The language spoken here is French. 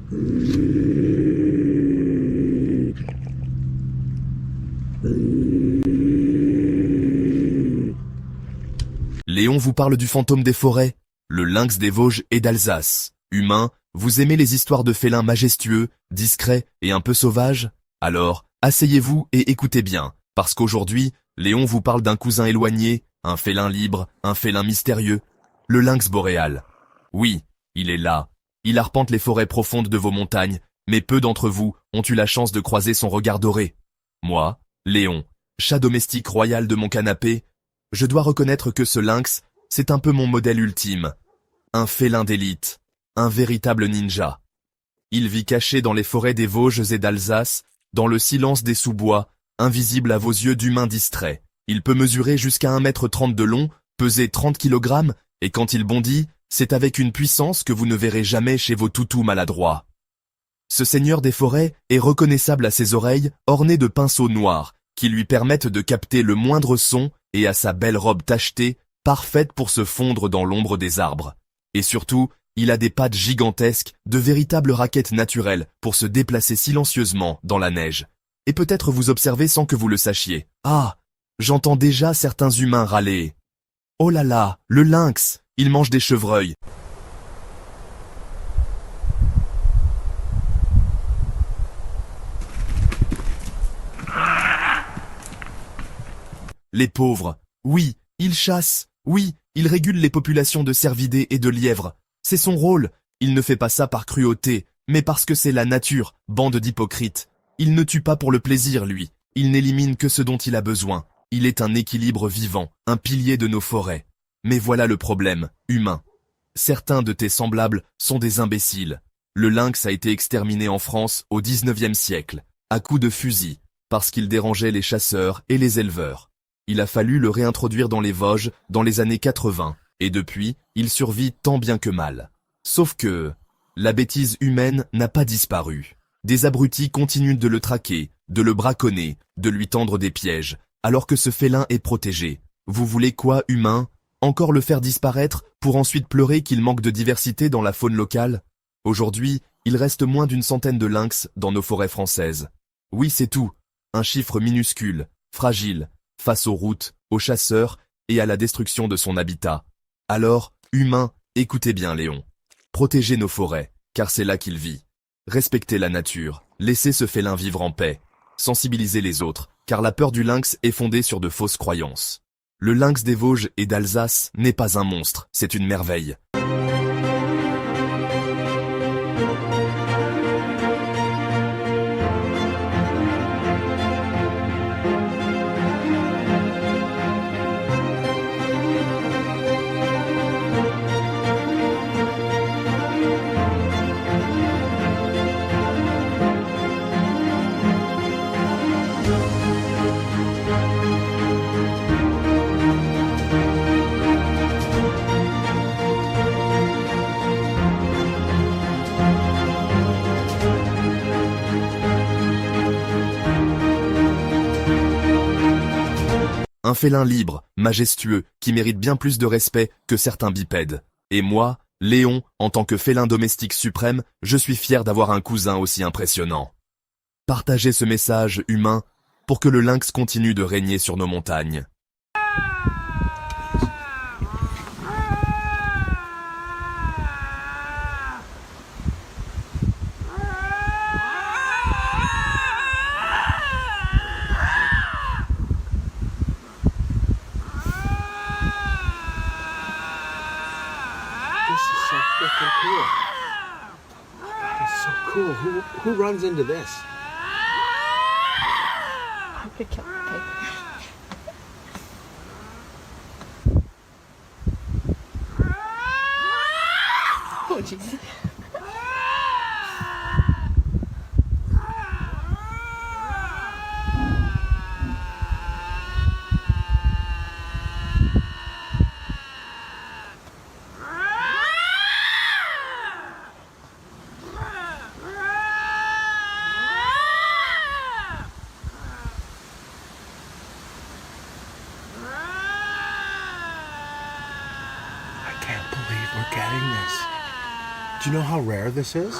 Léon vous parle du fantôme des forêts, le lynx des Vosges et d'Alsace. Humain, vous aimez les histoires de félins majestueux, discrets et un peu sauvages? Alors, asseyez-vous et écoutez bien, parce qu'aujourd'hui, Léon vous parle d'un cousin éloigné, un félin libre, un félin mystérieux, le lynx boréal. Oui, il est là. Il arpente les forêts profondes de vos montagnes, mais peu d'entre vous ont eu la chance de croiser son regard doré. Moi, Léon, chat domestique royal de mon canapé, je dois reconnaître que ce lynx, c'est un peu mon modèle ultime. Un félin d'élite, un véritable ninja. Il vit caché dans les forêts des Vosges et d'Alsace, dans le silence des sous-bois, invisible à vos yeux d'humains distraits. Il peut mesurer jusqu'à 1,30 m de long, peser 30 kg, et quand il bondit, c'est avec une puissance que vous ne verrez jamais chez vos toutous maladroits. Ce seigneur des forêts est reconnaissable à ses oreilles, ornées de pinceaux noirs, qui lui permettent de capter le moindre son, et à sa belle robe tachetée, parfaite pour se fondre dans l'ombre des arbres. Et surtout, il a des pattes gigantesques, de véritables raquettes naturelles pour se déplacer silencieusement dans la neige. Et peut-être vous observer sans que vous le sachiez. Ah, j'entends déjà certains humains râler. Oh là là, le lynx, il mange des chevreuils. Les pauvres, oui, il chasse, oui, il régule les populations de cervidés et de lièvres. C'est son rôle, il ne fait pas ça par cruauté, mais parce que c'est la nature, bande d'hypocrites. Il ne tue pas pour le plaisir, lui, il n'élimine que ce dont il a besoin. Il est un équilibre vivant, un pilier de nos forêts. Mais voilà le problème, humain. Certains de tes semblables sont des imbéciles. Le lynx a été exterminé en France au XIXe siècle, à coups de fusil, parce qu'il dérangeait les chasseurs et les éleveurs. Il a fallu le réintroduire dans les Vosges dans les années 80, et depuis, il survit tant bien que mal. Sauf que, la bêtise humaine n'a pas disparu. Des abrutis continuent de le traquer, de le braconner, de lui tendre des pièges, alors que ce félin est protégé. Vous voulez quoi, humain? Encore le faire disparaître, pour ensuite pleurer qu'il manque de diversité dans la faune locale? Aujourd'hui, il reste moins d'une centaine de lynx dans nos forêts françaises. Oui, c'est tout. Un chiffre minuscule, fragile, face aux routes, aux chasseurs et à la destruction de son habitat. Alors, humains, écoutez bien Léon. Protégez nos forêts, car c'est là qu'il vit. Respectez la nature, laissez ce félin vivre en paix. Sensibilisez les autres, car la peur du lynx est fondée sur de fausses croyances. Le lynx des Vosges et d'Alsace n'est pas un monstre, c'est une merveille. Un félin libre, majestueux, qui mérite bien plus de respect que certains bipèdes. Et moi, Léon, en tant que félin domestique suprême, je suis fier d'avoir un cousin aussi impressionnant. Partagez ce message, humain, pour que le lynx continue de régner sur nos montagnes. Freaking cool. That's so cool. Who runs into this? I'm gonna kill the pig. Oh, Jesus. I can't believe we're getting this. Do you know how rare this is?